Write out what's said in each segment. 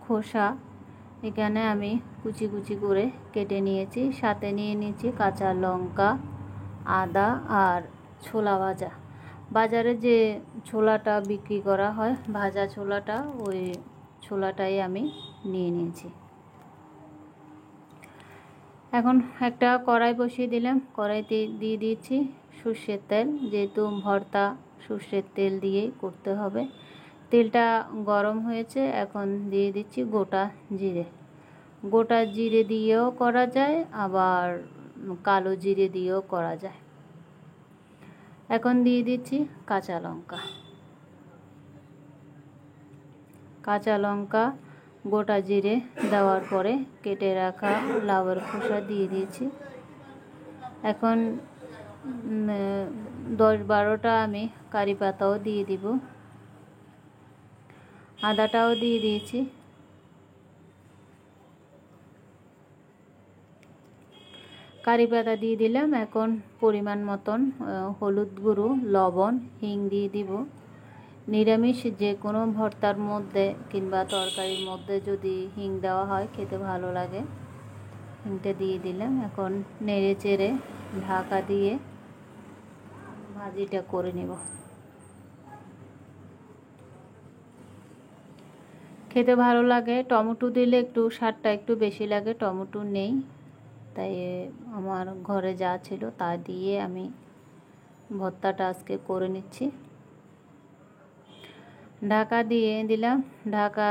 খোসা এখানে আমি কুচি কুচি করে কেটে নিয়েছি। সাথে নিয়ে নিয়েছি কাঁচা লঙ্কা, আদা আর ছোলা ভাজা। বাজারে যে ছোলাটা বিক্রি করা হয়, ভাজা ছোলাটা, ওই ছোলাটাই আমি নিয়ে নিয়েছি। এখন একটা কড়াই বসিয়ে দিলাম। কড়াইতে দিয়ে দিয়েছি সর্ষের তেল, যেহেতু ভর্তা সর্ষের তেল দিয়েই করতে হবে। তেলটা গরম হয়েছে, এখন দিয়ে দিচ্ছি গোটা জিরে। গোটা জিরে দিয়েও করা যায়, আবার কালো জিরে দিয়েও করা যায়। এখন দিয়ে দিচ্ছি কাঁচা লঙ্কা। কাঁচা লঙ্কা, গোটা জিরে দেওয়ার পরে কেটে রাখা লাউয়ের খোসা দিয়ে দিয়েছি। এখন 10-12টা আমি কারি পাতাও দিয়ে দিব। আদাটাও দিয়ে দিয়েছি। কারি পাতা দিয়ে দিলাম। এখন পরিমাণ মতন হলুদ গুঁড়ো, লবণ, হিং দিয়ে দিব। নিরামিষ যে কোনো ভর্তার মধ্যে কিংবা তরকারির মধ্যে যদি হিং দেওয়া হয় খেতে ভালো লাগে। হিংটা দিয়ে দিলাম। এখন নেড়ে চেড়ে ঢাকা দিয়ে ভাজিটা করে নেব। খেতে ভালো লাগে। টমেটো দিলে একটু স্বাদটা একটু বেশি লাগে। টমেটো নেই, তাই আমার ঘরে যা ছিল তা দিয়ে আমি ভর্তাটা আজকে করে নিচ্ছি। ঢাকা দিয়ে দিলাম। ঢাকা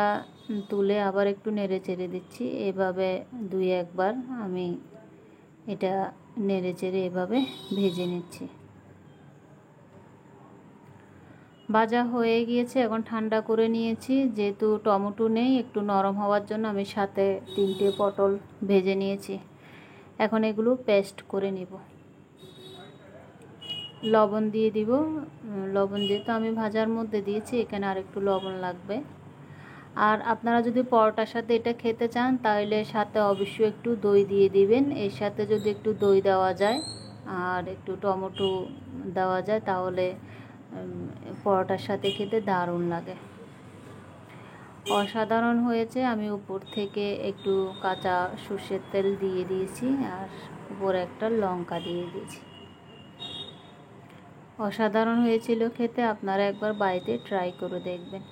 তুলে আবার একটু নেড়ে চেড়ে দিচ্ছি। এভাবে 2-1 বার আমি এটা নেড়ে চেড়ে এভাবে ভেজে নিচ্ছি। ভাজা হয়ে গিয়েছে, এখন ঠান্ডা করে নিয়েছি। যেহেতু টমেটো নেই, একটু নরম হওয়ার জন্য আমি সাথে 3টে পটল ভেজে নিয়েছি। এখন এগুলো পেস্ট করে নিব। লবণ দিয়ে দিব। লবণ যেহেতু আমি ভাজার মধ্যে দিয়েছি, এখানে আর একটু লবণ লাগবে। আর আপনারা যদি পরোটার সাথে এটা খেতে চান তাহলে সাথে অবশ্যই একটু দই দিয়ে দিবেন। এর সাথে যদি একটু দই দেওয়া যায় আর একটু টমেটো দেওয়া যায় তাহলে পরোটার সাথে খেতে দারুণ লাগে। অসাধারণ হয়েছে। আমি উপর থেকে একটু কাঁচা সর্ষের তেল দিয়ে দিয়েছি আর উপরে একটা লঙ্কা দিয়ে দিয়েছি। অসাধারণ হয়েছিল খেতে। আপনারা একবার বাড়িতে ট্রাই করে দেখবেন।